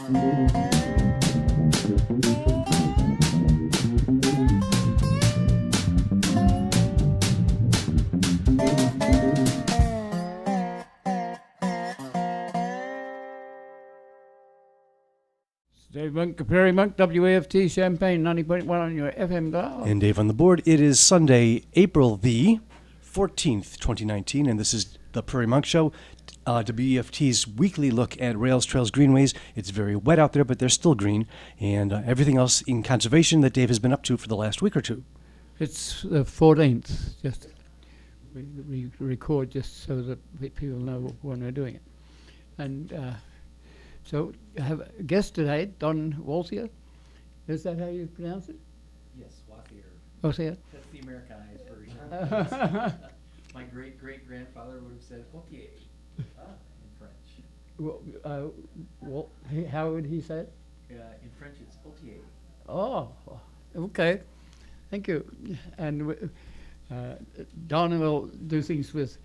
Dave Monk, Prairie Monk, WAFT Champaign 90.1 on your FM dial. And Dave on the board. It is Sunday, April the 14th, 2019, and this is the Prairie Monk Show, WEFT's weekly look at rails, trails, greenways. It's very wet out there, but they're still green, and everything else in conservation that Dave has been up to for the last week or two. It's the 14th. Just we record just so that people know when we're doing it. And so I have a guest today, Don Walthier. Is that how you pronounce it? Yes, Wathier. Walthier? That's the Americanized version. My great-great-grandfather would have said Wautier in French. Well, how would he say it? In French, it's Wautier. Oh, okay. Thank you. And Don will do things with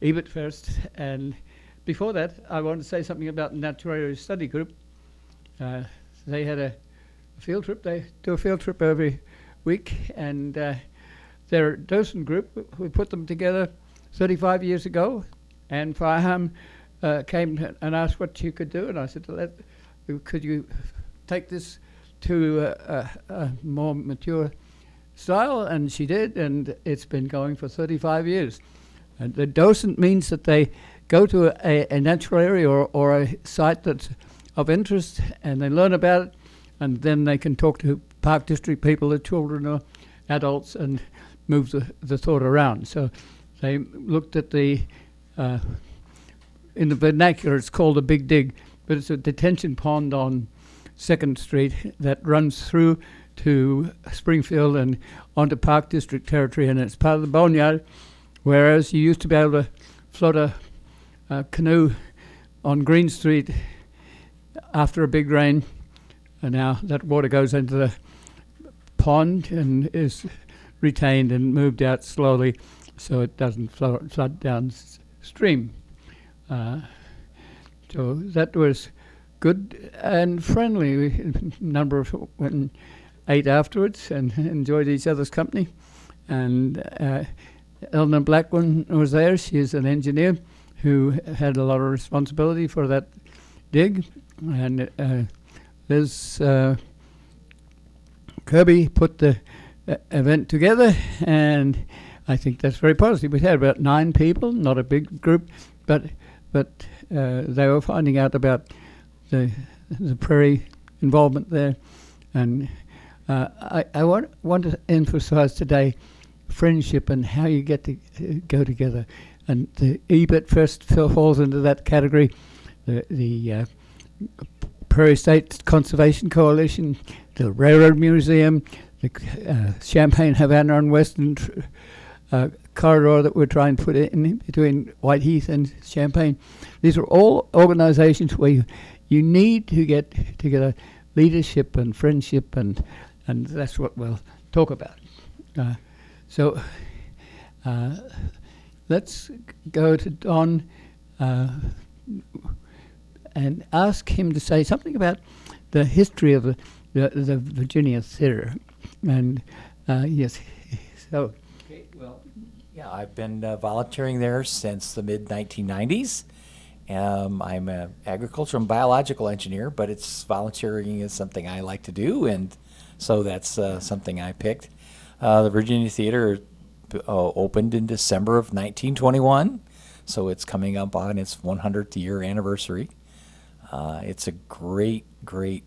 Ebert first. And before that, I want to say something about the Natural Area Study Group. They had a field trip. They do a field trip every week, and they're a docent group. We put them together 35 years ago, and Farham came and asked what you could do, and I said, could you take this to a more mature style? And she did, and it's been going for 35 years. And the docent means that they go to a natural area or a site that's of interest, and they learn about it, and then they can talk to Park District people, the children or adults, and move the thought around. So they looked at in the vernacular it's called a Big Dig, but it's a detention pond on 2nd Street that runs through to Springfield and onto Park District territory, and it's part of the boneyard, whereas you used to be able to float a canoe on Green Street after a big rain, and now that water goes into the pond and is retained and moved out slowly so it doesn't flood downstream. So that was good and friendly. A number of went and ate afterwards and enjoyed each other's company. And Eleanor Blackburn was there. She is an engineer who had a lot of responsibility for that dig. And Liz Kirby put the event together, and I think that's very positive. We had about 9 people, not a big group, but they were finding out about the prairie involvement there. And I want to emphasize today friendship and how you get to go together. And the Ebert first falls into that category. The Prairie State Conservation Coalition, the Railroad Museum, the Champaign, Havana and Western corridor that we're trying to put in between Whiteheath and Champaign. These are all organizations where you need to get together leadership and friendship, and that's what we'll talk about. So let's go to Don and ask him to say something about the history of the Virginia Theater. And yes, so. Okay, well, yeah, I've been volunteering there since the mid-1990s. I'm an agricultural and biological engineer, but it's volunteering is something I like to do, and so that's something I picked. The Virginia Theater opened in December of 1921, so it's coming up on its 100th year anniversary. It's a great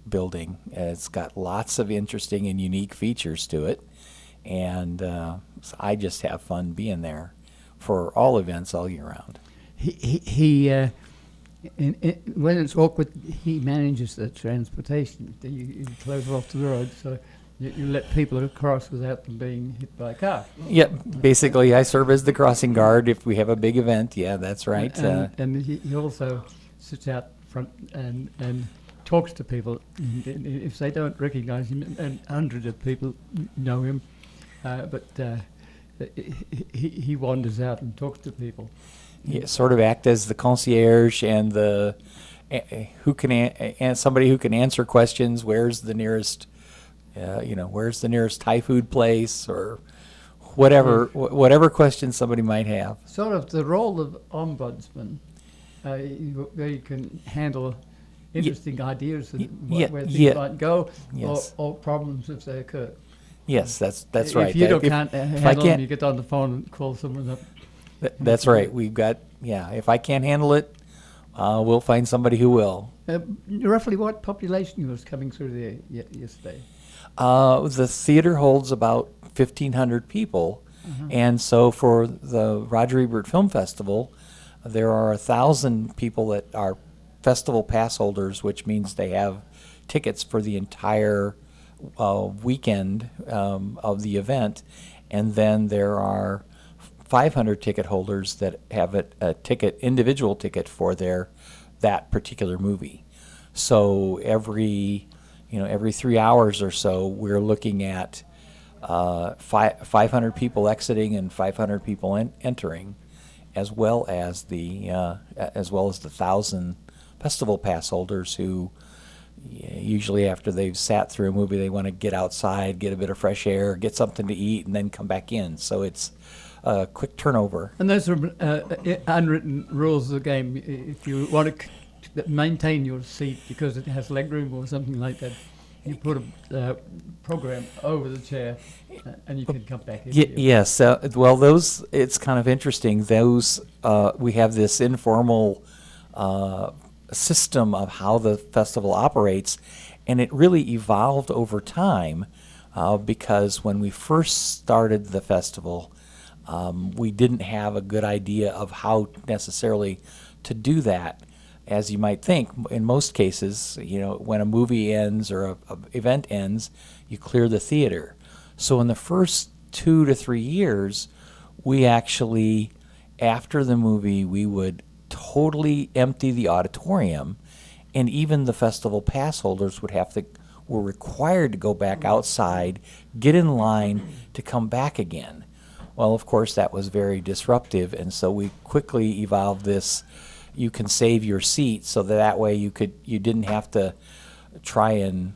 building. It's got lots of interesting and unique features to it, and so I just have fun being there for all events all year round. When it's awkward, he manages the transportation. You close off the road, so you let people across without them being hit by a car. Yeah, basically I serve as the crossing guard if we have a big event. Yeah, that's right. And he also sits out front and talks to people. And if they don't recognize him, and hundreds of people know him, but he wanders out and talks to people. Yeah, sort of act as the concierge and the who can and somebody who can answer questions. Where's the nearest, where's the nearest Thai food place, or whatever question somebody might have. Sort of the role of ombudsman, where you can handle interesting ideas and where things might go, Yes. or problems if they occur. Yes, that's right. If you can't handle them, you get on the phone and call someone up. That's right. We've got, if I can't handle it, we'll find somebody who will. Roughly what population was coming through there yesterday? The theater holds about 1,500 people, and so for the Roger Ebert Film Festival, there are 1,000 people that are festival pass holders, which means they have tickets for the entire weekend of the event, and then there are 500 ticket holders that have individual ticket for that particular movie. So every 3 hours or so, we're looking at 500 people exiting and 500 people entering, as well as the 1,000 festival pass holders who usually after they've sat through a movie, they want to get outside, get a bit of fresh air, get something to eat, and then come back in. So it's a quick turnover. And those are unwritten rules of the game. If you want to maintain your seat because it has legroom or something like that, you put a program over the chair and you can come back in. Yes. Well, it's kind of interesting. We have this informal system of how the festival operates, and it really evolved over time because when we first started the festival, we didn't have a good idea of how necessarily to do that. As you might think, in most cases, when a movie ends or a event ends, you clear the theater. So in the first 2 to 3 years, we actually, after the movie, we would totally empty the auditorium, and even the festival pass holders were required to go back outside, get in line to come back again. Well, of course, that was very disruptive, and so we quickly evolved this. You can save your seat, so that way you didn't have to try and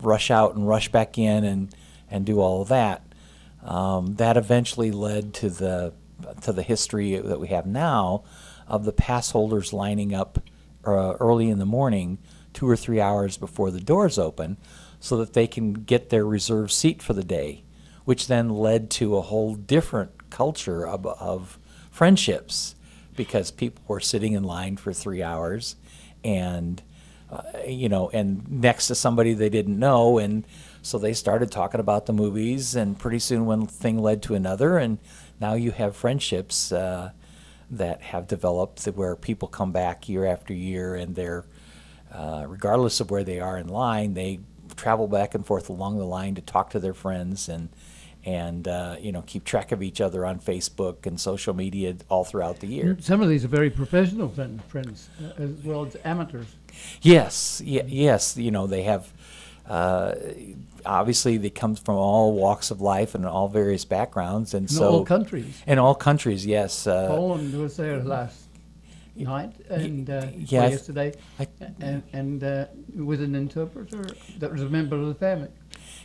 rush out and rush back in and do all of that. That eventually led to the history that we have now of the pass holders lining up early in the morning, 2 or 3 hours before the doors open, so that they can get their reserved seat for the day, which then led to a whole different culture of friendships, because people were sitting in line for 3 hours and next to somebody they didn't know, and so they started talking about the movies, and pretty soon one thing led to another, and now you have friendships that have developed where people come back year after year, and they're regardless of where they are in line, they travel back and forth along the line to talk to their friends and keep track of each other on Facebook and social media all throughout the year. Some of these are very professional friends as well as amateurs. Yes, yes. They have, obviously they come from all walks of life and all various backgrounds. And so all countries. In all countries, yes. Poland was there last night and yesterday, and with an interpreter that was a member of the family.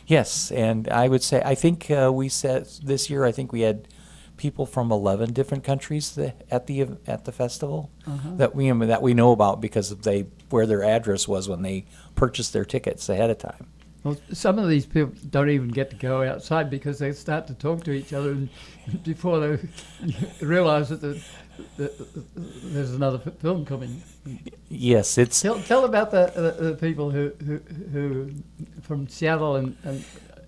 Yes, and I would say, I think we said this year, I think we had people from 11 different countries at the festival that we know about because of where their address was when they purchased their tickets ahead of time. Well, some of these people don't even get to go outside because they start to talk to each other before they realize that there's another film coming. Yes, it's. Tell about the people who from Seattle and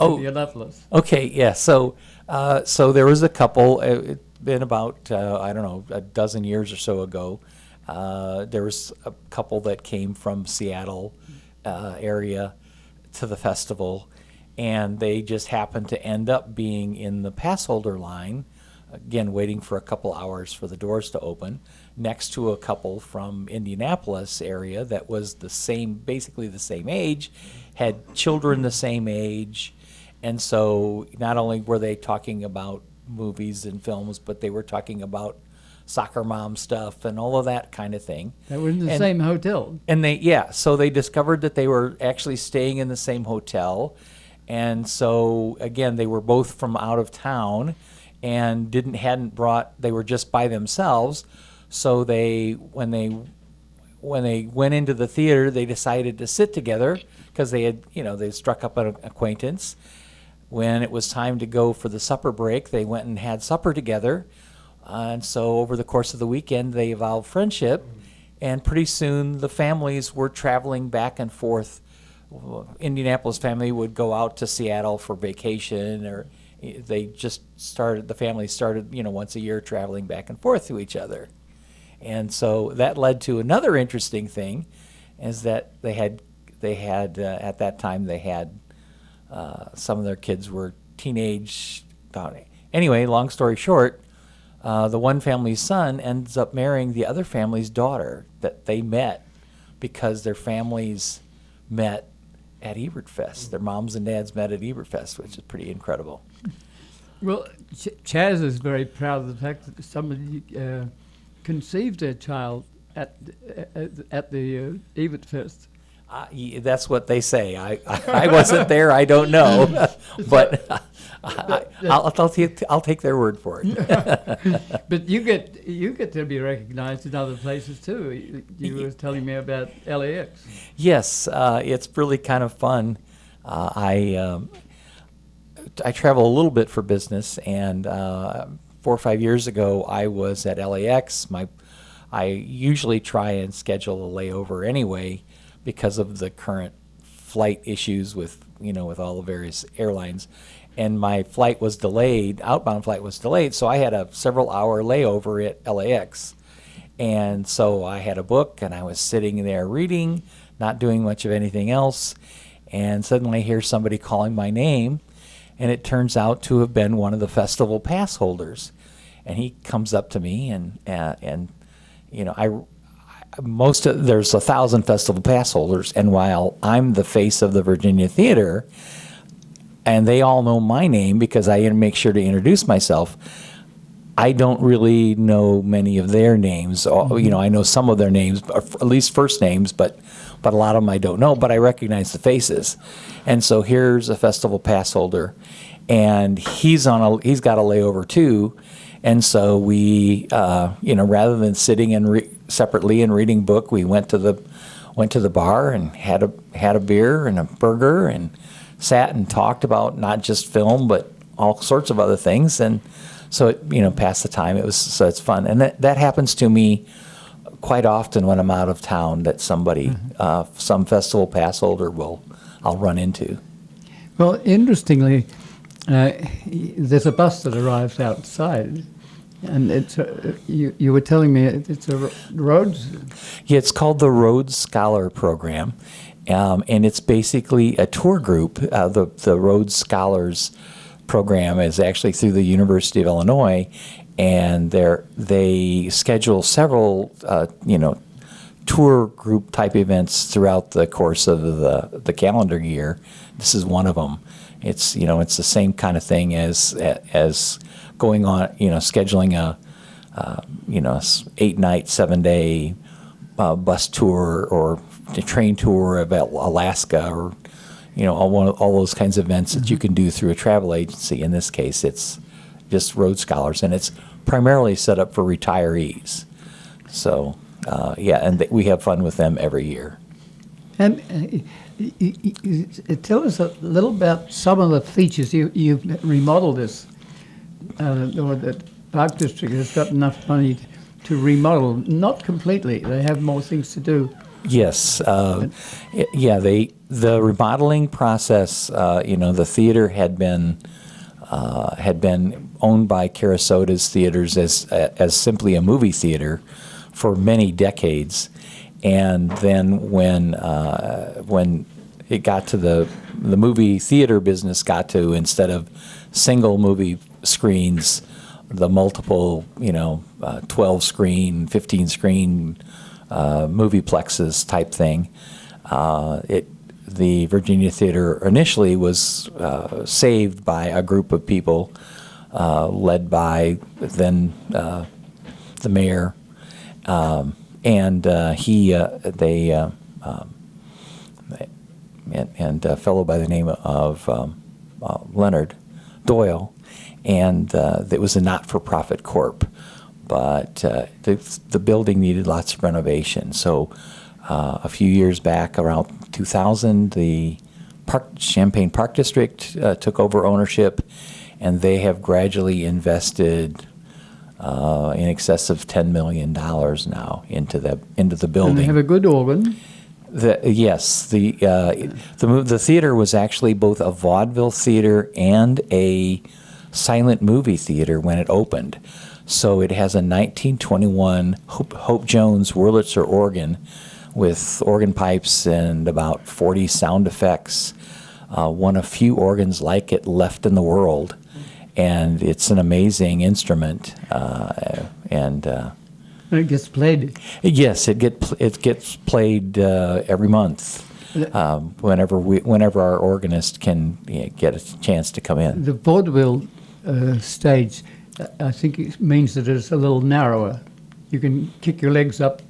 Indianapolis. Okay, yeah. So there was a couple. It's been about a dozen years or so ago. There was a couple that came from Seattle area to the festival, and they just happened to end up being in the pass holder line, again waiting for a couple hours for the doors to open, next to a couple from Indianapolis area that was basically the same age, had children the same age, and so not only were they talking about movies and films, but they were talking about soccer mom stuff and all of that kind of thing. They were in the And- same hotel. And so they discovered that they were actually staying in the same hotel. And so again, they were both from out of town and they were just by themselves. So when they went into the theater, they decided to sit together because they struck up an acquaintance. When it was time to go for the supper break, they went and had supper together. And so over the course of the weekend, they evolved friendship. And pretty soon the families were traveling back and forth. Indianapolis family would go out to Seattle for vacation, or the family started, once a year traveling back and forth to each other. And so that led to another interesting thing, is that they had at that time some of their kids were teenage. Anyway, long story short, the one family's son ends up marrying the other family's daughter that they met because their families met at Ebertfest. Their moms and dads met at Ebertfest, which is pretty incredible. Well, Chaz is very proud of the fact that somebody conceived their child at the Ebertfest. That's what they say. I wasn't there. I don't know, but I'll take their word for it. But you get to be recognized in other places too. You were telling me about LAX. Yes, it's really kind of fun. I travel a little bit for business, and 4 or 5 years ago, I was at LAX. I usually try and schedule a layover anyway, because of the current flight issues with all the various airlines. And my flight was delayed, outbound flight was delayed, so I had a several-hour layover at LAX. And so I had a book, and I was sitting there reading, not doing much of anything else, and suddenly I hear somebody calling my name, and it turns out to have been one of the festival pass holders. And he comes up to me, and there's 1,000 festival pass holders, and while I'm the face of the Virginia Theater, and they all know my name because I make sure to introduce myself, I don't really know many of their names. Mm-hmm. I know some of their names, or at least first names, but a lot of them I don't know, but I recognize the faces. And so here's a festival pass holder, and he's got a layover too. And so we, rather than sitting and separately and reading book, we went to the bar and had a beer and a burger and sat and talked about not just film but all sorts of other things. And so it passed the time. It's fun, and that happens to me quite often when I'm out of town. That somebody, some festival pass holder, I'll run into. Well, interestingly, there's a bus that arrives outside. And it's you were telling me it's a Rhodes? Yeah, it's called the Rhodes Scholar Program, and it's basically a tour group. The Rhodes Scholars Program is actually through the University of Illinois, and they schedule several tour group type events throughout the course of the calendar year. This is one of them. It's it's the same kind of thing as going on, scheduling a 8-night, 7-day bus tour or a train tour of Alaska, or all those kinds of events that you can do through a travel agency. In this case, it's just Rhodes Scholars, and it's primarily set up for retirees. So and we have fun with them every year. And tell us a little about some of the features. You've remodeled this, or the Park District has got enough money to remodel. Not completely. They have more things to do. Yes. The remodeling process, the theater had been owned by Carasota's Theaters as simply a movie theater for many decades. And then when it got to the movie theater business got to, instead of single movie screens, the multiple, 12 screen, 15 screen movieplexes type thing. The Virginia Theater initially was saved by a group of people led by then the mayor, and a fellow by the name of Leonard Doyle, and it was a not-for-profit corp. But the building needed lots of renovation. So a few years back, around 2000, the Champaign Park District took over ownership, and they have gradually invested in excess of $10 million now into the building. And they have a good organ. Yes, the theater was actually both a vaudeville theater and a silent movie theater when it opened. So it has a 1921 Hope Jones Wurlitzer organ with organ pipes and about 40 sound effects. One of few organs like it left in the world, and it's an amazing instrument. And it gets played. Yes, it gets played every month. Whenever our organist can get a chance to come in. The vaudeville stage, I think it means that it's a little narrower. You can kick your legs up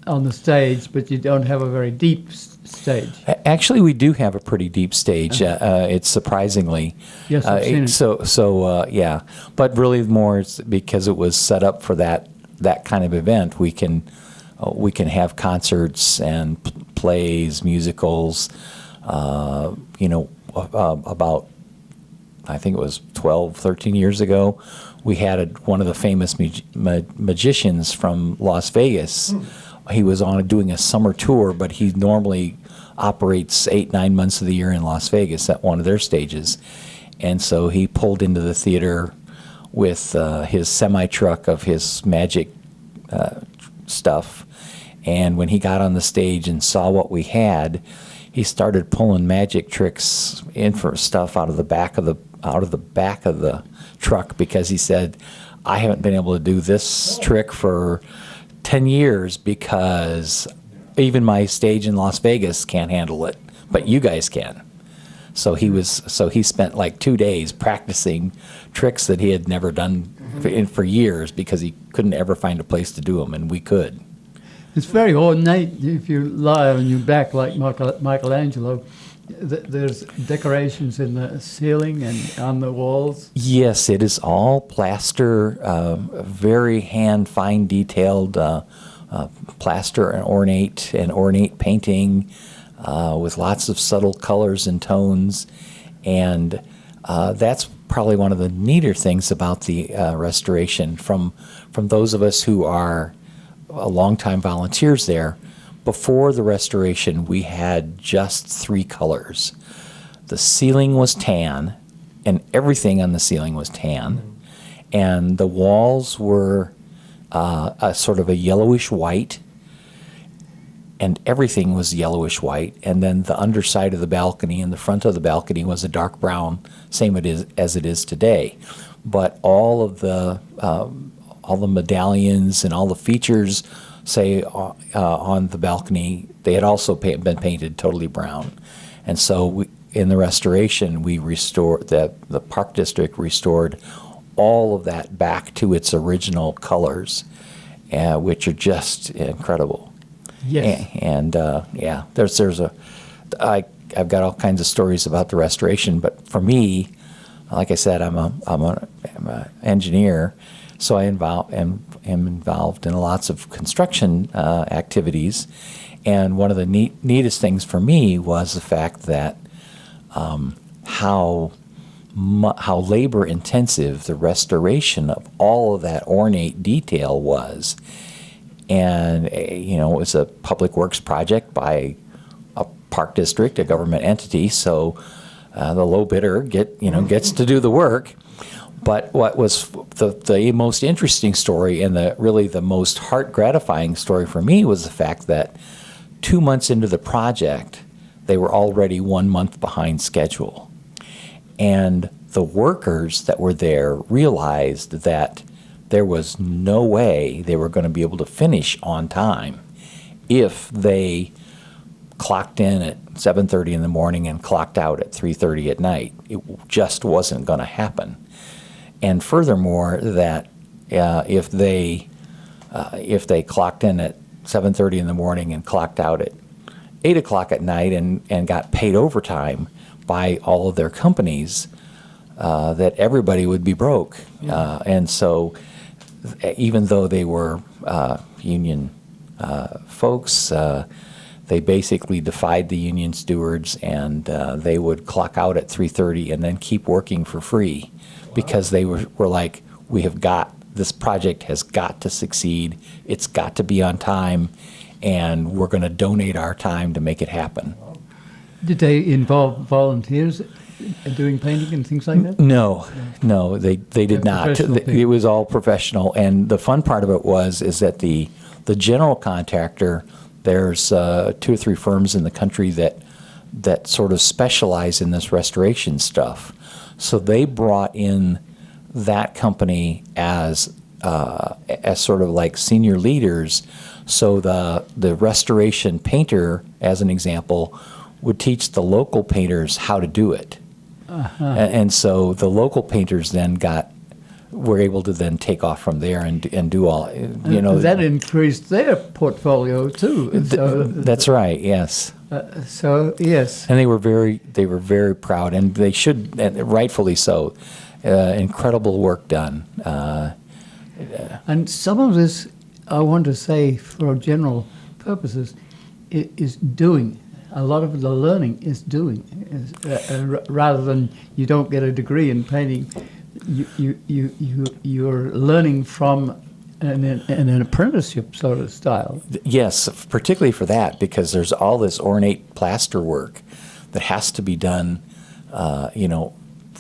on the stage, but you don't have a very deep stage. Actually, we do have a pretty deep stage. It's surprisingly. Yes, I've seen it. So yeah, but really more it's because it was set up for that kind of event. We can have concerts and plays, musicals. About I think it was 12, 13 years ago, we had one of the famous magicians from Las Vegas. He was doing a summer tour, but he normally operates 8-9 months of the year in Las Vegas at one of their stages. And so he pulled into the theater with his semi-truck of his magic stuff. And when he got on the stage and saw what we had, he started pulling magic tricks in for stuff out of the back of the truck, because he said, I haven't been able to do this trick for 10 years because even my stage in Las Vegas can't handle it, but you guys can. So he spent like 2 days practicing tricks that he had never done for years, because he couldn't ever find a place to do them, and we could. It's very ornate if you lie on your back like Michelangelo. There's decorations in the ceiling and on the walls. Yes, it is all plaster, very fine detailed plaster and ornate painting with lots of subtle colors and tones. And that's probably one of the neater things about the restoration from those of us who are longtime volunteers there. Before the restoration, we had just 3 colors. The ceiling was tan, and everything on the ceiling was tan, and the walls were a sort of a yellowish white, and everything was yellowish white, and then the underside of the balcony and the front of the balcony was a dark brown, same as it is today. But all the medallions and all the features, say on the balcony, they had also been painted totally brown. And so in the restoration, we restored the Park District restored all of that back to its original colors, which are just incredible. Yes. And I've got all kinds of stories about the restoration, but for me, like I said, I'm an engineer, so I am involved in lots of construction activities. And one of the neatest things for me was the fact that how labor intensive the restoration of all of that ornate detail was. And it was a public works project by a park district, a government entity, so the low bidder gets to do the work. But what was the most interesting story, and really the most heart-gratifying story for me, was the fact that 2 months into the project, they were already 1 month behind schedule. And the workers that were there realized that there was no way they were going to be able to finish on time if they clocked in at 7:30 in the morning and clocked out at 3:30 at night. It just wasn't going to happen. And furthermore, that if they if they clocked in at 7:30 in the morning and clocked out at 8 o'clock at night and got paid overtime by all of their companies, that everybody would be broke. And so even though they were union folks, they basically defied the union stewards, and they would clock out at 3:30 and then keep working for free because they were like, this project has got to succeed, it's got to be on time, and we're going to donate our time to make it happen. Did they involve volunteers doing painting and things like that? No, they did not. It was all professional, and the fun part of it is that the general contractor, there's 2 or 3 firms in the country that sort of specialize in this restoration stuff. So they brought in that company as sort of like senior leaders. So the restoration painter, as an example, would teach the local painters how to do it. And so the local painters then were able to then take off from there and do all, that increased their portfolio too. That's right. Yes. Yes. And they were very proud, and they should, and rightfully so. Incredible work done. And some of this, I want to say, for general purposes, is doing. A lot of the learning is doing, rather than you don't get a degree in painting. You're learning from an apprenticeship sort of style. Yes, particularly for that, because there's all this ornate plaster work that has to be done,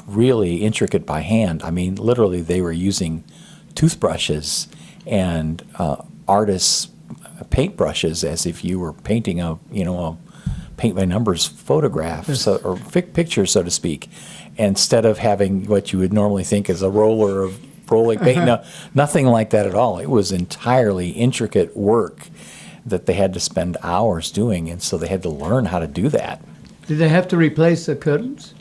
really intricate by hand. I mean, literally, they were using toothbrushes and artists' paintbrushes as if you were painting a paint by numbers photograph, or picture, so to speak, instead of having what you would normally think is a roller of rolling paint. No, nothing like that at all. It was entirely intricate work that they had to spend hours doing, and so they had to learn how to do that. Did they have to replace the curtains?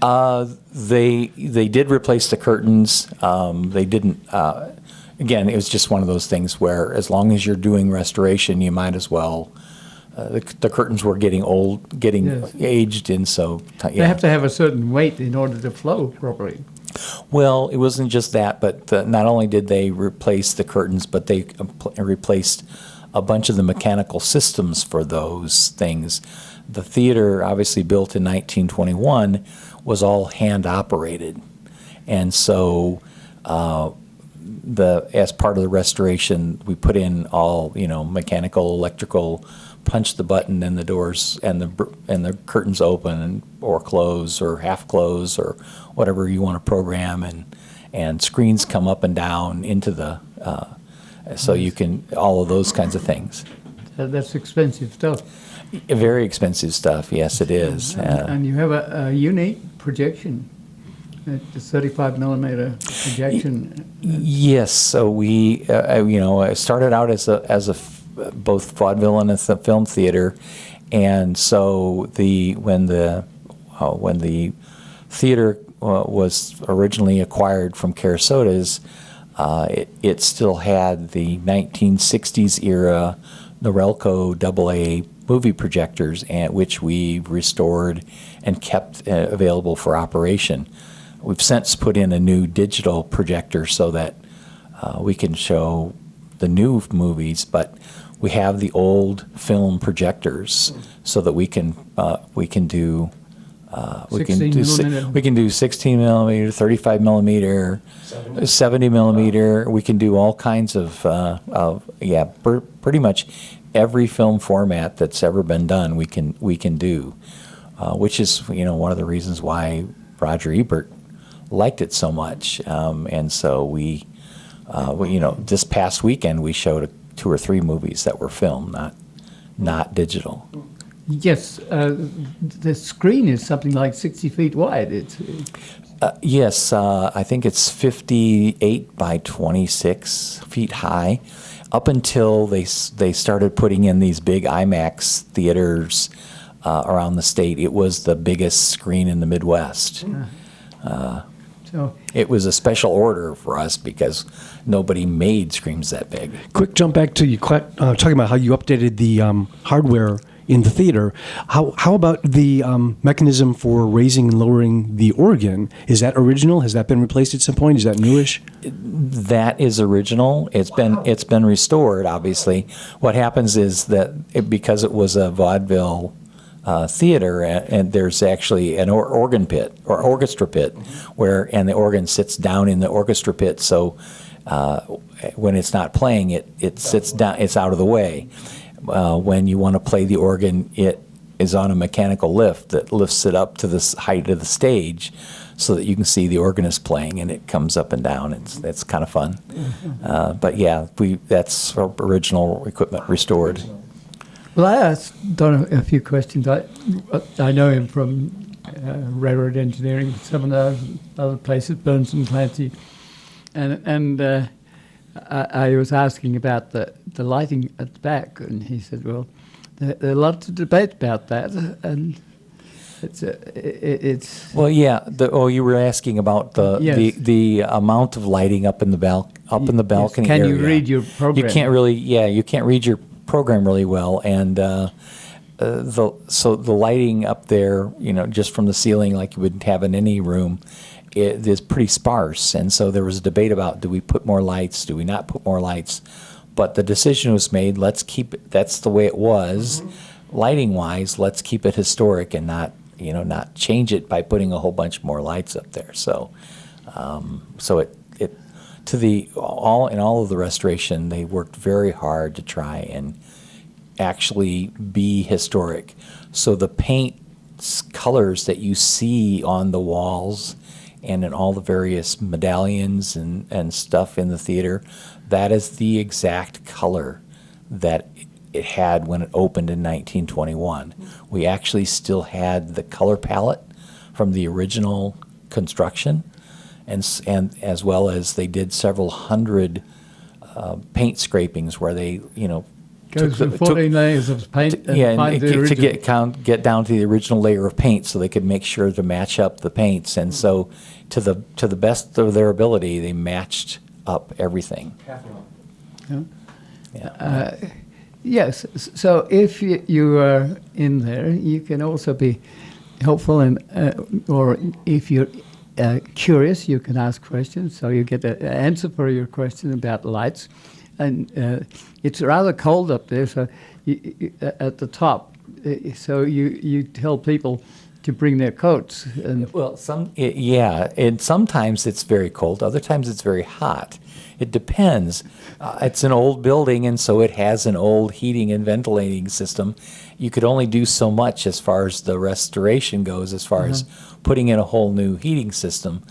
They did replace the curtains. They didn't. Again, it was just one of those things where, as long as you're doing restoration, you might as well. The curtains were getting old, Yes. aged, and so yeah. They have to have a certain weight in order to flow properly. Well, it wasn't just that, but not only did they replace the curtains, but they replaced a bunch of the mechanical systems for those things. The theater, obviously built in 1921, was all hand operated, and so as part of the restoration, we put in all mechanical, electrical. Punch the button, and the doors and the curtains open or close or half close or whatever you want to program, and screens come up and down into the so you can all of those kinds of things. That's expensive stuff. Very expensive stuff. Yes, it is. And you have a unique projection, a 35 millimeter projection. Yes. So we started out as a both vaudeville and a film theater, and so when the theater was originally acquired from Carasotas, it still had the 1960s era Norelco AA movie projectors, which we restored and kept available for operation. We've since put in a new digital projector so that we can show the new movies, but we have the old film projectors so that we can do 16 millimeter, 35 millimeter, 70 millimeter. We can do all kinds of pretty much every film format that's ever been done. We can do, which is one of the reasons why Roger Ebert liked it so much, and so we this past weekend we showed 2 or 3 movies that were filmed, not digital. Yes, the screen is something like 60 feet wide. Yes, I think it's 58 by 26 feet high. Up until they started putting in these big IMAX theaters around the state, it was the biggest screen in the Midwest. So It was a special order for us because nobody made screams that big. Quick jump back to you talking about how you updated the hardware in the theater. How about the mechanism for raising and lowering the organ? Is that original? Has that been replaced at some point? Is that newish? That is original. It's been restored. Obviously, what happens is that because it was a vaudeville theater, and there's actually an organ pit or orchestra pit, and the organ sits down in the orchestra pit. So when it's not playing, it sits down. It's out of the way. When you want to play the organ, it is on a mechanical lift that lifts it up to the height of the stage, so that you can see the organist playing, and it comes up and down. It's kind of fun. But yeah, that's our original equipment restored. well, I asked Don a few questions. I know him from railroad engineering, some of those other places, Burns and Clancy, and I was asking about the lighting at the back, and he said, well, there are lots of debate about that, and it's Well, yeah. You were asking about Yes. the amount of lighting up in the balcony Can area. you read your program? You can't really. Yeah, you can't read your program really well, and so the lighting up there, just from the ceiling, like you would have in any room, it is pretty sparse. And so there was a debate about, do we put more lights? Do we not put more lights? But the decision was made. Let's keep it. That's the way it was, lighting wise. Let's keep it historic and not change it by putting a whole bunch more lights up there. So, in all of the restoration, they worked very hard to try and actually be historic. So the paint colors that you see on the walls and in all the various medallions and stuff in the theater, that is the exact color that it had when it opened in 1921. We actually still had the color palette from the original construction, and as well as they did several hundred paint scrapings where they, goes through 14 layers of paint and find the original. get down to the original layer of paint, so they could make sure to match up the paints. And so, to the best of their ability, they matched up everything. Yeah. Yeah. Yes, so if you are in there, you can also be helpful, or if you're curious, you can ask questions, so you get an answer for your question about lights. And it's rather cold up there, so at the top, so you tell people to bring their coats. And Well, and sometimes it's very cold. Other times it's very hot. It depends. It's an old building, and so it has an old heating and ventilating system. You could only do so much as far as the restoration goes, as far as putting in a whole new heating system.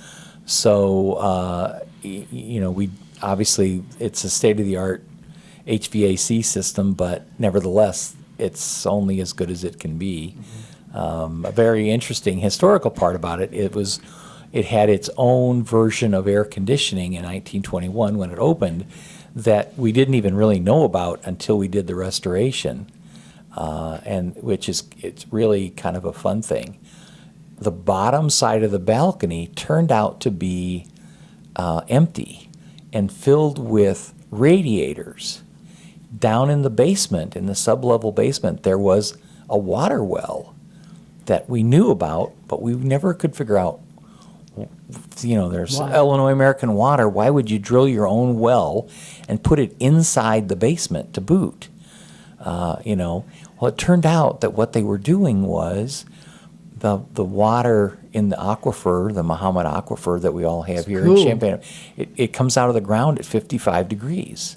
So, we obviously it's a state-of-the-art HVAC system, but nevertheless, it's only as good as it can be. A very interesting historical part about it, it had its own version of air conditioning in 1921 when it opened that we didn't even really know about until we did the restoration, and it's really kind of a fun thing. The bottom side of the balcony turned out to be empty and filled with radiators. Down in the basement, in the sub-level basement, there was a water well that we knew about, but we never could figure out, there's Illinois American Water. Why would you drill your own well and put it inside the basement to boot? Well, it turned out that what they were doing was the water in the aquifer, the Mahomet Aquifer that we all have here in Champaign, it comes out of the ground at 55 degrees.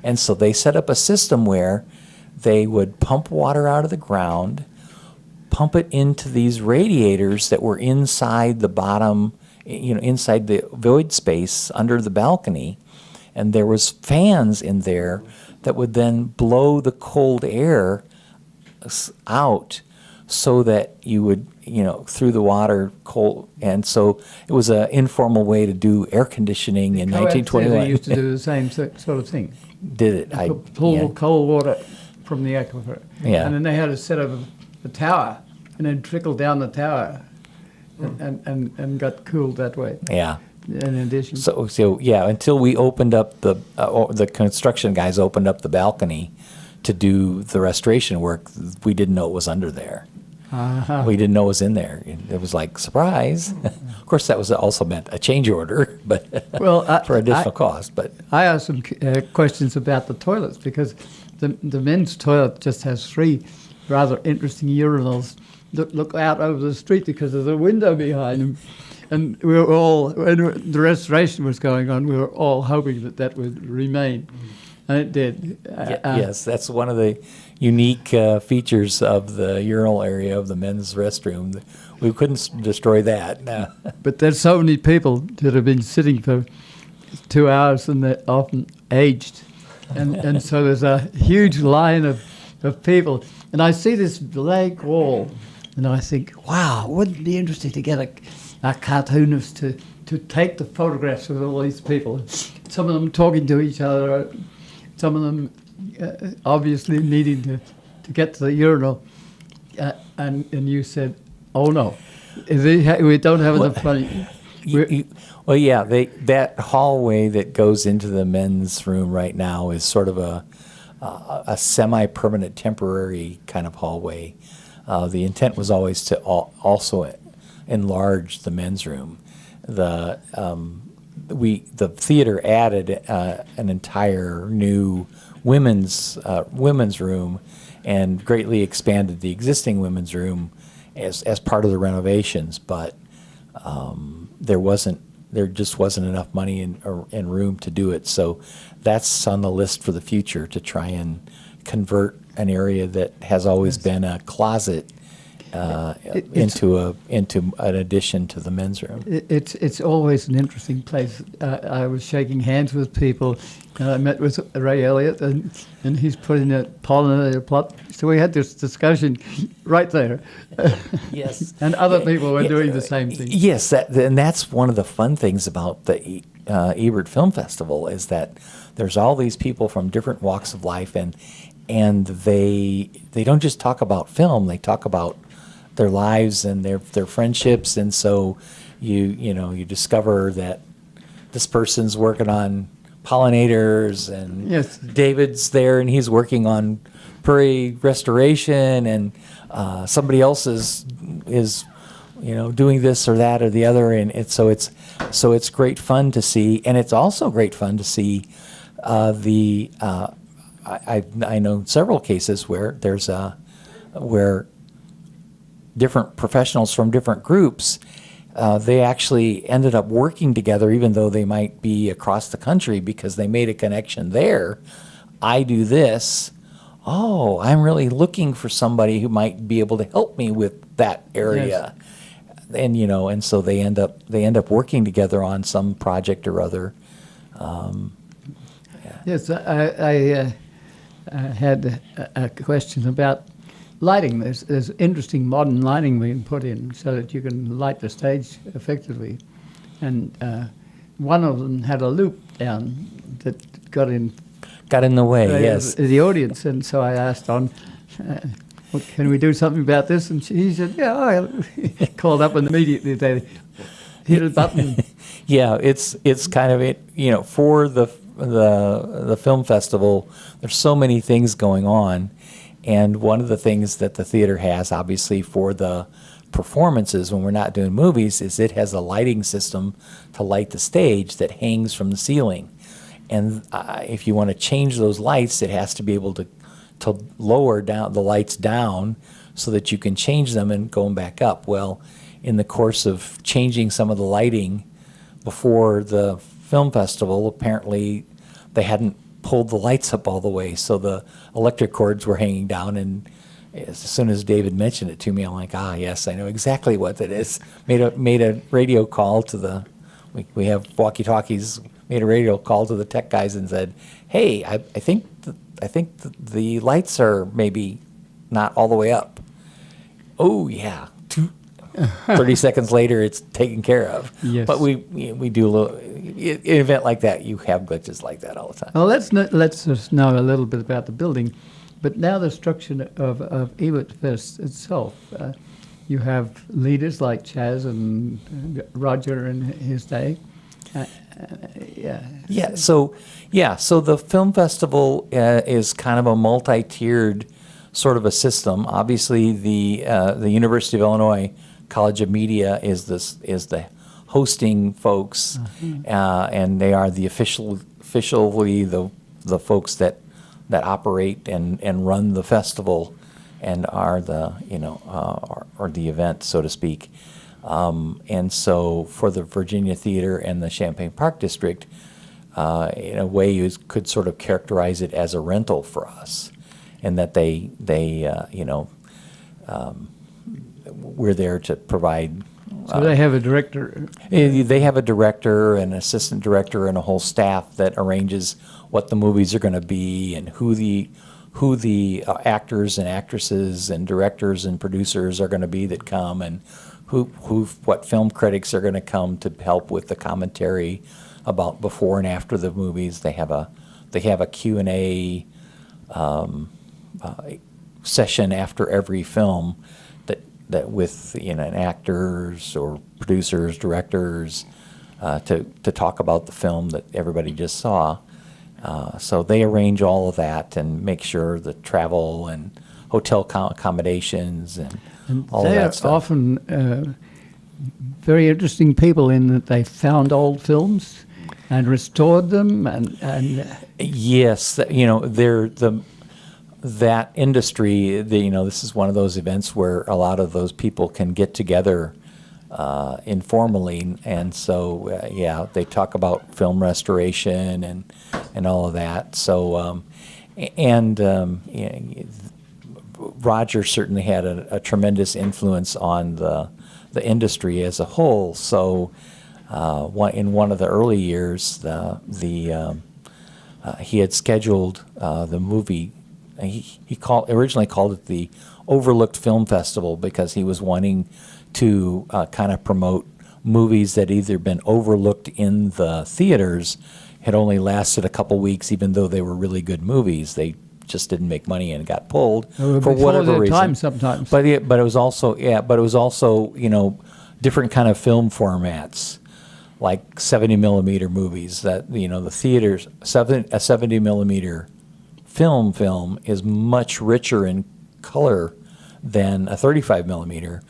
And so they set up a system where they would pump water out of the ground, pump it into these radiators that were inside the bottom, inside the void space under the balcony, and there was fans in there that would then blow the cold air out so that you would, through the water cold. And so it was an informal way to do air conditioning in 1921. They used to do the same sort of thing. Did it? Pull cold water from the aquifer. Yeah. And then they had to set up a tower and then trickle down the tower. and got cooled that way. Yeah. In addition, So yeah, until we opened up the construction guys opened up the balcony to do the restoration work, we didn't know it was under there. uh-huh. We didn't know it was in there. It was like, surprise. Of course, that was also meant a change order, but Well, for additional cost. But I asked some questions about the toilets because the men's toilet just has 3 rather interesting urinals that look out over the street because there's a window behind them. And we were all, when the restoration was going on, we were all hoping that would remain. And it did. yes, that's one of the unique features of the urinal area of the men's restroom. We couldn't destroy that. No. But there's so many people that have been sitting for 2 hours and they're often aged. And so there's a huge line of people. And I see this blank wall and I think, wow, wouldn't it be interesting to get a cartoonist to take the photographs of all these people. Some of them talking to each other, some of them obviously needing to get to the urinal. And you said, oh no, we don't have enough money. Well, yeah, that hallway that goes into the men's room right now is sort of a semi-permanent, temporary kind of hallway. The intent was always to also enlarge the men's room. The theater added an entire new women's room and greatly expanded the existing women's room as part of the renovations, but there just wasn't enough money and room to do it. So that's on the list for the future, to try and convert an area that has always been a closet into an addition to the men's room. It's always an interesting place. I was shaking hands with people, and I met with Ray Elliott, and he's putting a pollinator plot. So we had this discussion right there. Yes. And other people were doing the same thing. Yes, and that's one of the fun things about the Ebert Film Festival, is that there's all these people from different walks of life, and they don't just talk about film, they talk about their lives and their friendships. And so you discover that this person's working on pollinators, and yes, David's there and he's working on prairie restoration, and somebody else is doing this or that or the other, and it's great fun to see. And it's also great fun to see I know several cases where where different professionals from different groups, they actually ended up working together, even though they might be across the country, because they made a connection there. I do this. Oh, I'm really looking for somebody who might be able to help me with that area. Yes. And so they end up working together on some project or other. Yes, I had a question about lighting. There's interesting modern lighting being put in so that you can light the stage effectively. And one of them had a loop down that got in the way, yes. The audience. And so I asked can we do something about this? And he said, yeah. I called up and immediately they hit a button. Yeah, it's kind of it. For the film festival, there's so many things going on. And one of the things that the theater has, obviously, for the performances when we're not doing movies, is it has a lighting system to light the stage that hangs from the ceiling. And if you want to change those lights, it has to be able to lower down the lights down so that you can change them and go back up. Well, in the course of changing some of the lighting before the film festival, apparently they hadn't pulled the lights up all the way, so the electric cords were hanging down. And as soon as David mentioned it to me, I'm like, yes, I know exactly what that is. Made a radio call to we have walkie-talkies. Made a radio call to the tech guys and said, hey, I think the lights are maybe not all the way up. Oh yeah. 30 seconds later, it's taken care of. Yes. But we do a little. In an event like that, you have glitches like that all the time. Well, let's just know a little bit about the building, but now the structure of Ebert Fest itself. you have leaders like Chaz and Roger in his day. Yeah. So the film festival is kind of a multi-tiered sort of a system. Obviously, the University of Illinois College of Media is the hosting folks, and they are the officially the folks that operate and run the festival, and are the or the event, so to speak. And so for the Virginia Theater and the Champaign Park District, in a way you could sort of characterize it as a rental for us, and that we're there to provide. So they have a director. They have a director, an assistant director, and a whole staff that arranges what the movies are going to be, and who the actors and actresses and directors and producers are going to be that come, and what film critics are going to come to help with the commentary about before and after the movies. They have a Q&A session after every film that with actors or producers, directors to talk about the film that everybody just saw. So they arrange all of that and make sure the travel and hotel accommodations and all of that stuff. They are often very interesting people in that they found old films and restored them, and yes, they're that industry. This is one of those events where a lot of those people can get together informally, and so they talk about film restoration and all of that. So Roger certainly had a tremendous influence on the industry as a whole. So in one of the early years, he had scheduled the movie. He originally called it the Overlooked Film Festival because he was wanting to kind of promote movies that either been overlooked in the theaters, had only lasted a couple weeks, even though they were really good movies. They just didn't make money and got pulled for whatever reason. Time sometimes. But it was also different kind of film formats, like 70 millimeter movies. That the theaters, a 70 millimeter film is much richer in color than a 35 millimeter,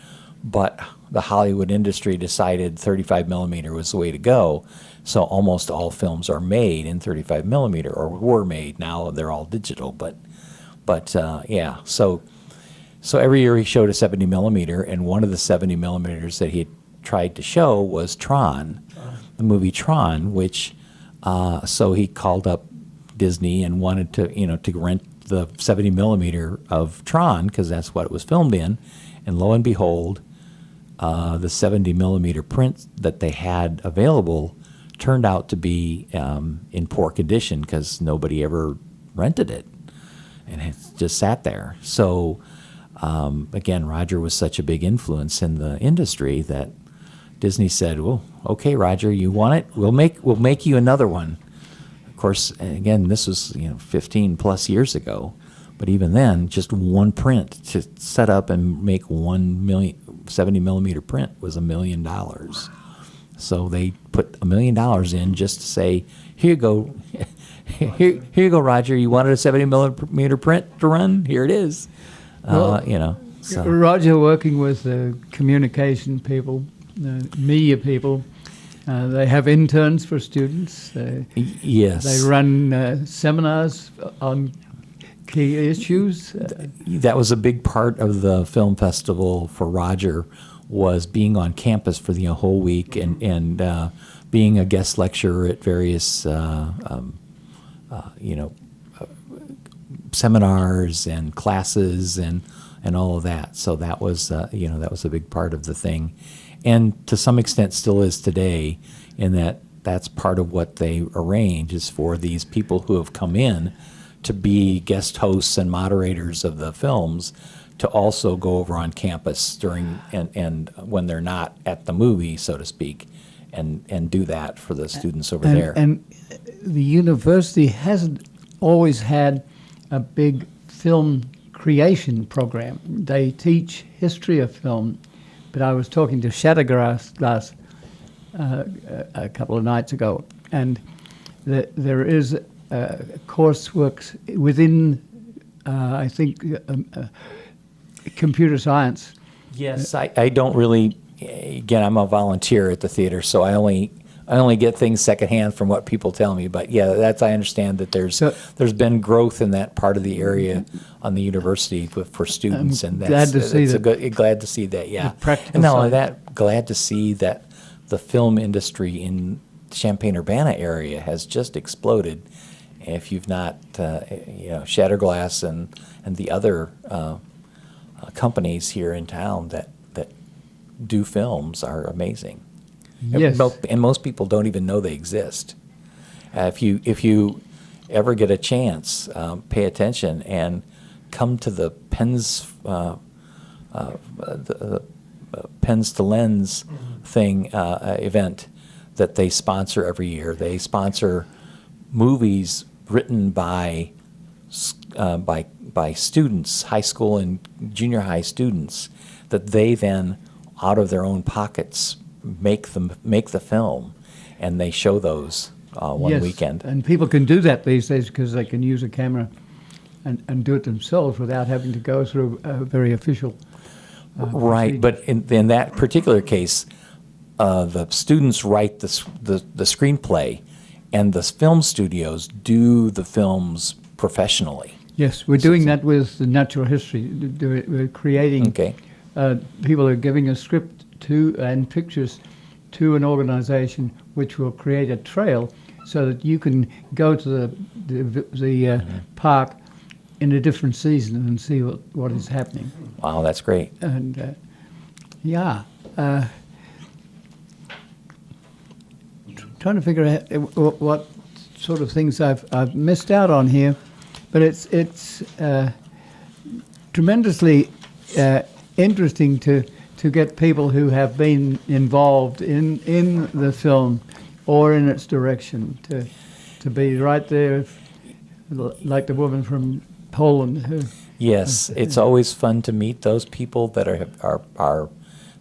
but the Hollywood industry decided 35 millimeter was the way to go. So almost all films are made in 35 millimeter, or were made. Now they're all digital, but So every year he showed a 70 millimeter, and one of the 70 millimeters that he had tried to show was Tron, the movie Tron, which so he called up Disney and wanted to rent the 70 millimeter of Tron because that's what it was filmed in, and lo and behold, the 70 millimeter print that they had available turned out to be in poor condition because nobody ever rented it, and it just sat there. So again, Roger was such a big influence in the industry that Disney said, "Well, okay, Roger, you want it? We'll make you another one." Of course, again, this was 15 plus years ago, but even then, just one print to set up and make 70 millimeter print was $1 million. So they put $1 million in just to say, "Here you go, here you go, Roger. You wanted a 70 millimeter print to run? Here it is." So. Roger, working with communication people, media people, they have interns for students. Yes. They run seminars on key issues. That was a big part of the film festival for Roger, was being on campus for the whole week and being a guest lecturer at various seminars and classes and all of that. So that was that was a big part of the thing, and to some extent still is today, in that's part of what they arrange is for these people who have come in to be guest hosts and moderators of the films to also go over on campus during and when they're not at the movie, so to speak, and do that for the students over there. And the university hasn't always had a big film creation program. They teach history of film, but I was talking to Shattergrass a couple of nights ago, and there is coursework within, I think, computer science. Yes, I don't really. Again, I'm a volunteer at the theater, so I only get things secondhand from what people tell me. But yeah, I understand that there's been growth in that part of the area on the university for students, and glad to see that. Glad to see that. Yeah, practical and not only side. that, glad to see that the film industry in Champaign-Urbana area has just exploded. If you've not, Shatterglass and the other companies here in town that do films are amazing. Yes. And most people don't even know they exist. If you ever get a chance, pay attention and come to the Pens Pens to Lens thing event that they sponsor every year. They sponsor movies written by students, high school and junior high students, that they then, out of their own pockets, make the film, and they show those one Yes, weekend. and people can do that these days because they can use a camera and do it themselves without having to go through a very official Right, but in that particular case, the students write the screenplay, and the film studios do the films professionally. Yes, we're doing that with the natural history. We're creating. Okay. People are giving a script to and pictures to an organization which will create a trail so that you can go to the park in a different season and see what is happening. Wow, that's great. And trying to figure out what sort of things I've missed out on here, but it's tremendously interesting to get people who have been involved in the film or in its direction to be right there, like the woman from Poland who. Yes, it's always fun to meet those people that are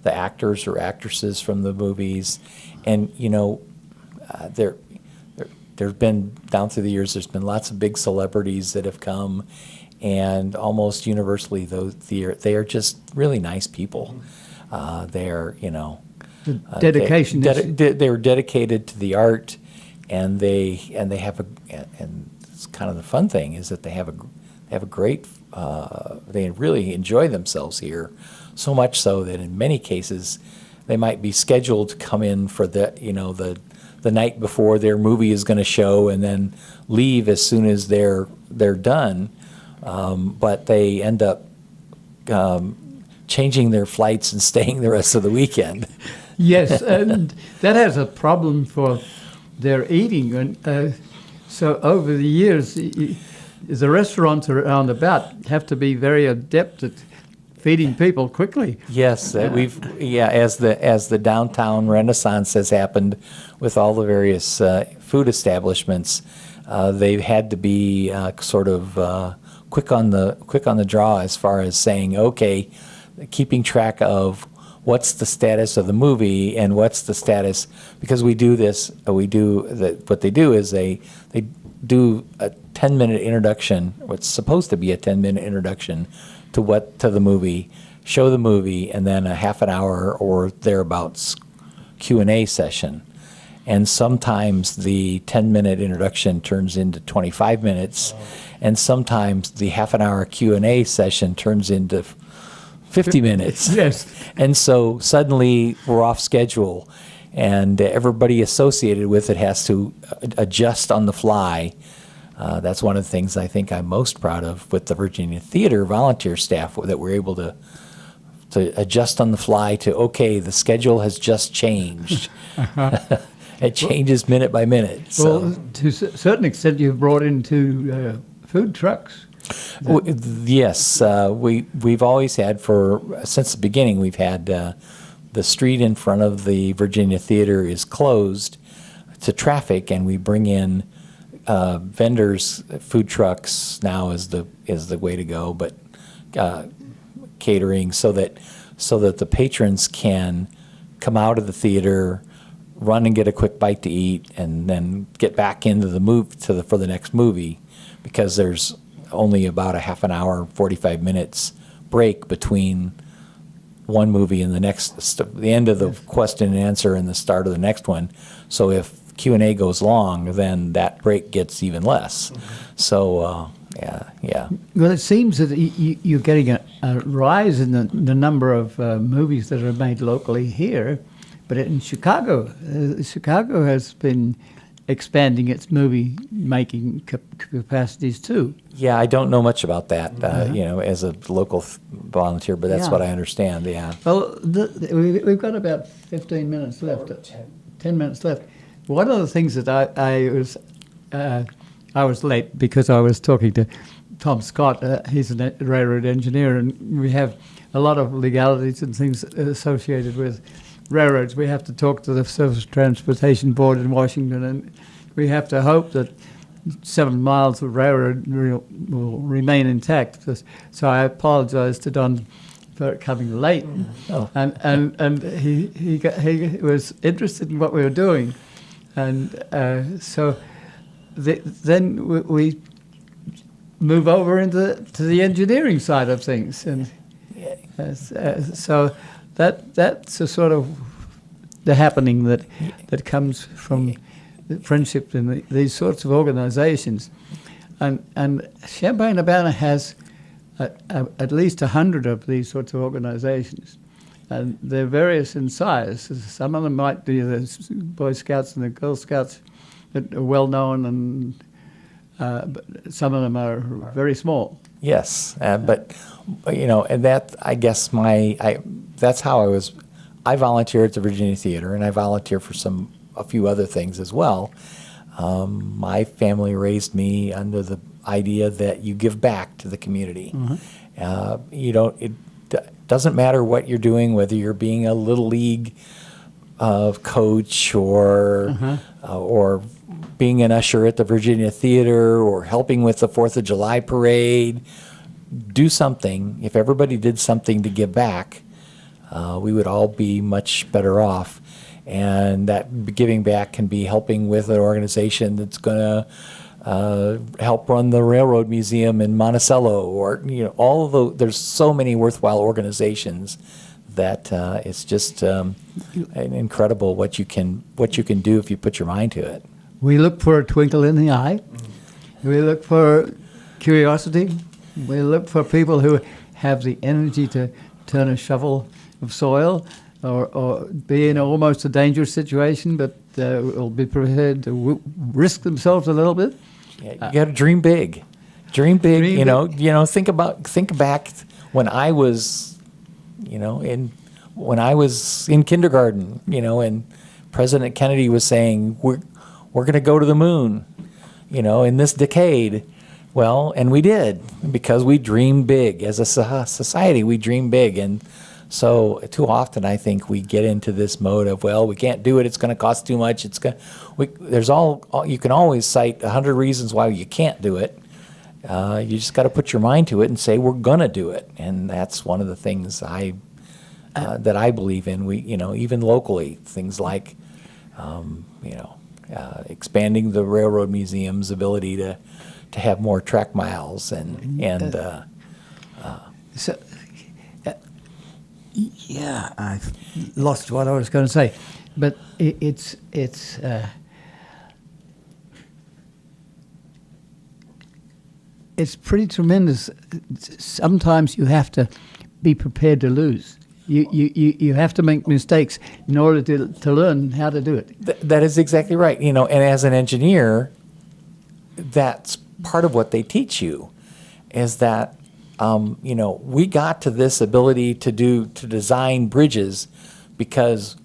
the actors or actresses from the movies, and there've been, down through the years, there's been lots of big celebrities that have come, and almost universally they are just really nice people. They're Dedication. They're dedicated to the art, and they have and it's kind of the fun thing is that they have a great. They really enjoy themselves here, so much so that in many cases they might be scheduled to come in for the night before their movie is going to show, and then leave as soon as they're done. But they end up changing their flights and staying the rest of the weekend. Yes, and that has a problem for their eating. And so over the years, the restaurants around about have to be very adept at feeding people quickly. Yes, as the downtown renaissance has happened with all the various food establishments, they've had to be sort of quick on the draw as far as saying, okay, keeping track of what's the status of the movie and what's the status, because what they do is they do a 10-minute introduction, what's supposed to be a 10-minute introduction to the movie, show the movie, and then a half an hour or thereabouts Q&A session. And sometimes the 10-minute introduction turns into 25 minutes, and sometimes the half an hour Q&A session turns into 50 minutes. Yes. And so suddenly we're off schedule, and everybody associated with it has to adjust on the fly. That's one of the things I think I'm most proud of with the Virginia Theater volunteer staff, that we're able to adjust on the fly to, okay, the schedule has just changed. It changes minute by minute. So. Well, to a certain extent, you've brought into food trucks. Yes, we've always had, since the beginning, we've had the street in front of the Virginia Theater is closed to traffic, and we bring in vendors. Food trucks now is the way to go, but catering, so that so that the patrons can come out of the theater, run and get a quick bite to eat, and then get back into the for the next movie, because there's only about a half an hour, 45 minutes break between one movie and the next, the end of the question and answer and the start of the next one. So if Q&A goes long, then that break gets even less. So, yeah. Well, it seems that you're getting a rise in the number of movies that are made locally here, but in Chicago, Chicago has been expanding its movie making capacities too. Yeah, I don't know much about that, as a local volunteer, but that's Yeah. what I understand. Yeah. Well, we've got about 15 minutes left. 10 minutes left. One of the things that I was late because I was talking to Tom Scott. He's a railroad engineer, and we have a lot of legalities and things associated with railroads. We have to talk to the Surface Transportation Board in Washington, and we have to hope that 7 miles of railroad will remain intact. So I apologize to Don for coming late, and he was interested in what we were doing, and so then we move over into the engineering side of things, and so that's a sort of the happening that comes from the friendship in these sorts of organizations, and Champaign-Urbana has at least 100 of these sorts of organizations, and they're various in size. Some of them might be the Boy Scouts and the Girl Scouts that are well known, and but some of them are very small. Yes, but and that, I guess that's how I volunteer at the Virginia Theater, and I volunteer for a few other things as well. My family raised me under the idea that you give back to the community. It doesn't matter what you're doing, whether you're being a little league coach or being an usher at the Virginia Theater or helping with the 4th of July parade. Do something. If everybody did something to give back, we would all be much better off. And that giving back can be helping with an organization that's going to help run the Railroad Museum in Monticello, or there's so many worthwhile organizations that it's just incredible what you can do if you put your mind to it. We look for a twinkle in the eye. We look for curiosity. We look for people who have the energy to turn a shovel of soil or be in almost a dangerous situation, but will be prepared to risk themselves a little bit. Yeah, you got to dream big. Dream big. Think back when I was, when I was in kindergarten, and President Kennedy was saying we're going to go to the moon, in this decade. Well, and we did, because we dreamed big. As a society, we dream big. And so too often I think we get into this mode of, well, we can't do it, it's going to cost too much. You can always cite 100 reasons why you can't do it. You just got to put your mind to it and say, we're going to do it. And that's one of the things that I believe in. Even locally, things like, expanding the Railroad Museum's ability to have more track miles I've lost what I was going to say, but it's pretty tremendous. Sometimes you have to be prepared to lose. You have to make mistakes in order to learn how to do it. That is exactly right. And as an engineer, that's part of what they teach you, is that we got to this ability to design bridges because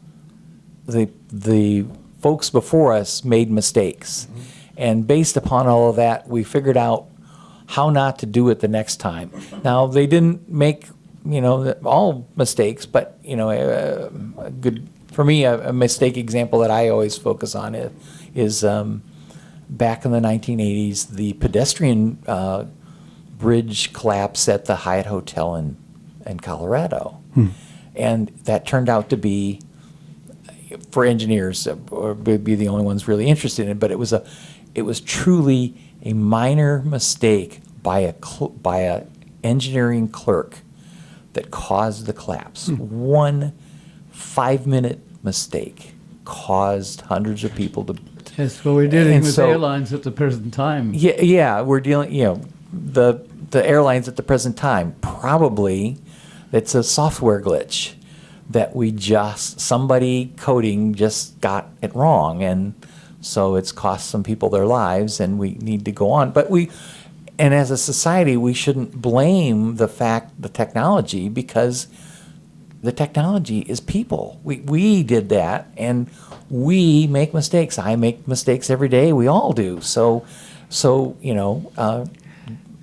the folks before us made mistakes, and based upon all of that, we figured out how not to do it the next time. Now, they didn't make all mistakes, but a good, for me, a mistake example that I always focus on is back in the 1980s, the pedestrian bridge collapse at the Hyatt Hotel in Colorado. And that turned out to be, for engineers, or would be the only ones really interested in it, but it was truly a minor mistake by a engineering clerk that caused the collapse. 1 5-minute mistake caused hundreds of people to. Yes, well, we're dealing And with so- airlines at the present time. Yeah, we're dealing, the airlines at the present time, probably it's a software glitch that somebody coding just got it wrong, and so it's cost some people their lives, and we need to go on. And as a society, we shouldn't blame the technology, because the technology is people. We did that, and we make mistakes. I make mistakes every day. We all do. So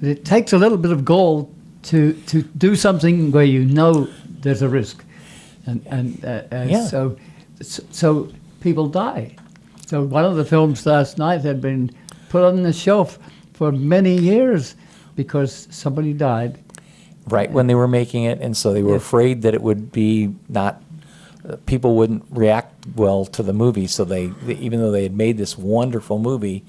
It takes a little bit of gall to do something where you know there's a risk, and Yeah. so people die. So one of the films last night had been put on the shelf for many years because somebody died. right when they were making it, and so they were Yes. afraid that it would be not. People wouldn't react well to the movie, so they even though they had made this wonderful movie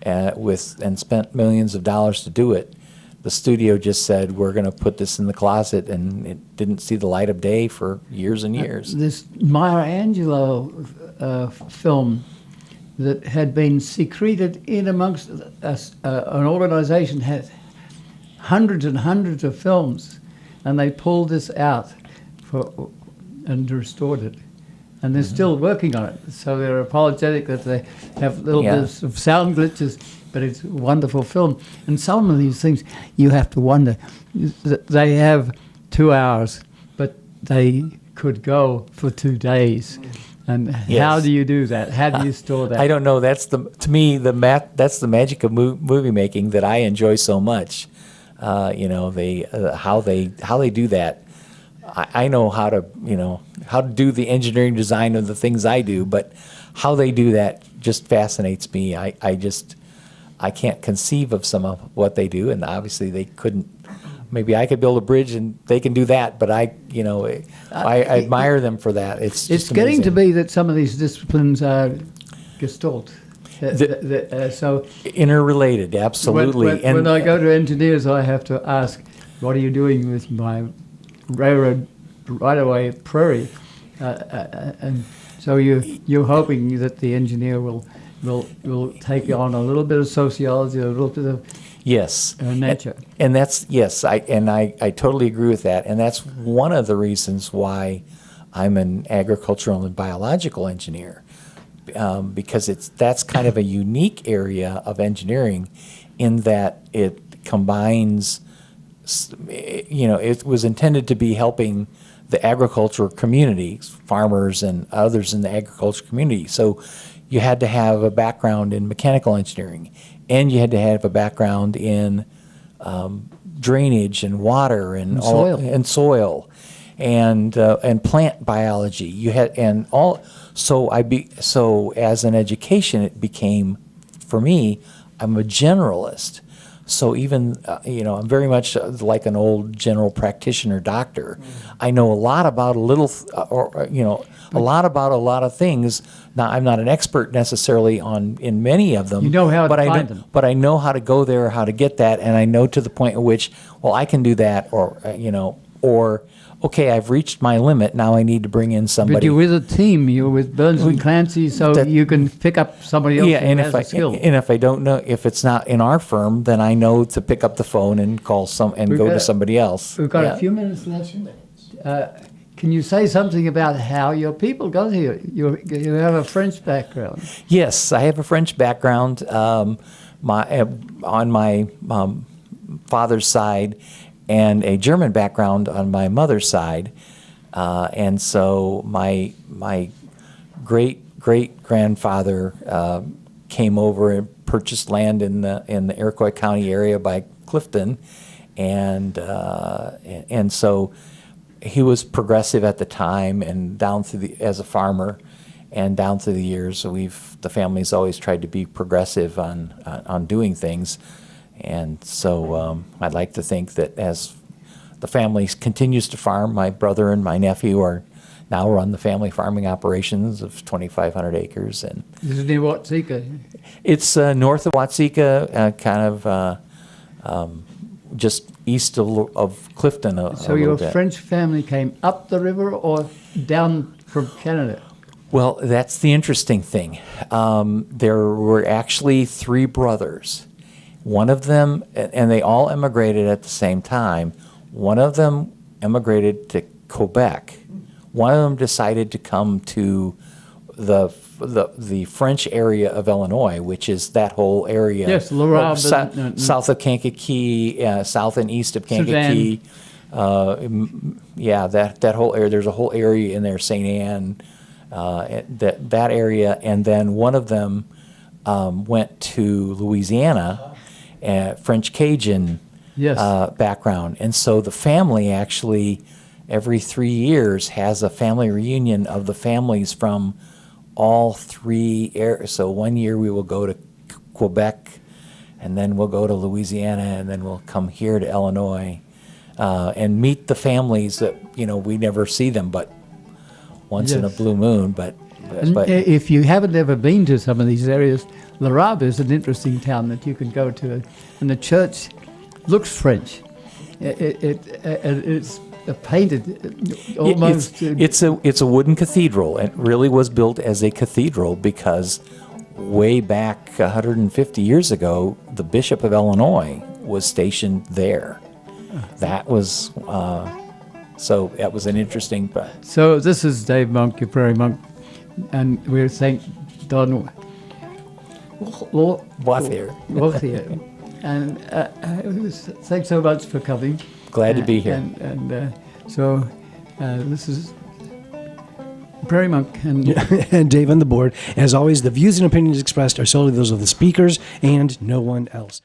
and spent millions of dollars to do it, the studio just said, we're going to put this in the closet, and it didn't see the light of day for years and years. This Maya Angelou film that had been secreted in amongst an organization had hundreds and hundreds of films, and they pulled this out and restored it. And they're still working on it. So they're apologetic that they have little bits of sound glitches, but it's a wonderful film. And some of these things, you have to wonder. They have 2 hours, but they could go for 2 days. And how do you do that? How do you store that? I don't know. That's to me that's the magic of movie making that I enjoy so much. How they do that. I know how to do the engineering design of the things I do, but how they do that just fascinates me. I can't conceive of some of what they do, and obviously they couldn't. Maybe I could build a bridge and they can do that, but I admire them for that. It's getting amazing. to be that some of these disciplines are gestalt. So Interrelated, absolutely. when I go to engineers, I have to ask, what are you doing with my railroad right-of-way Prairie? And so you're hoping that the engineer will take on a little bit of sociology, a little bit of yes, nature. And that's I totally agree with that, and that's one of the reasons why I'm an agricultural and biological engineer, because that's kind of a unique area of engineering, in that it combines. It was intended to be helping the agricultural community, farmers and others in the agriculture community. So you had to have a background in mechanical engineering, and you had to have a background in drainage and water and soil and plant biology. You had and all. So as an education, it became, for me, I'm a generalist. So even, I'm very much like an old general practitioner doctor. I know a lot about a lot of things. Now, I'm not an expert necessarily in many of them. You know how to find them. But I know how to go there, how to get that, and I know to the point at which, I can do that, or okay, I've reached my limit. Now I need to bring in somebody. But you're with a team. You're with Burns and Clancy, so you can pick up somebody else who has a skill. And if I don't know, if it's not in our firm, then I know to pick up the phone and call go to somebody else. We've got a few minutes left. Can you say something about how your people got here? You have a French background. Yes, I have a French background. On my father's side, and a German background on my mother's side, and so my great grandfather came over and purchased land in the Iroquois County area by Clifton, and so he was progressive at the time, and as a farmer, and down through the years, the family's always tried to be progressive on doing things. And so I'd like to think that as the family continues to farm. My brother and my nephew are now run the family farming operations of 2,500 acres, and This is near Watsika. it's north of Watsika, kind of just east of Clifton. So a your little bit. French family came up the river or down from Canada? Well, that's the interesting thing. There were actually three brothers. One of them, and they all emigrated at the same time. One of them emigrated to Quebec. One of them decided to come to the French area of Illinois, which is that whole area. Yes, L'Arabe, South of Kankakee, south and east of Kankakee. Yeah, that whole area. There's a whole area in there, St. Anne, that area. And then one of them went to Louisiana, French Cajun Yes. background. And so the family actually, every 3 years, has a family reunion of the families from all three areas. So 1 year we will go to Quebec, and then we'll go to Louisiana, and then we'll come here to Illinois and meet the families that, we never see them but once in a Yes. blue moon. But If you haven't ever been to some of these areas, L'Arabe is an interesting town that you can go to, and the church looks French. It's painted almost. It's a wooden cathedral. It really was built as a cathedral because way back 150 years ago, the Bishop of Illinois was stationed there. That was so that was an interesting. So this is Dave Monk, your Prairie Monk, and we're St. Don Wathier. And thanks so much for coming. Glad to be here. So this is Prairie Monk. And And Dave on the board. As always, the views and opinions expressed are solely those of the speakers and no one else.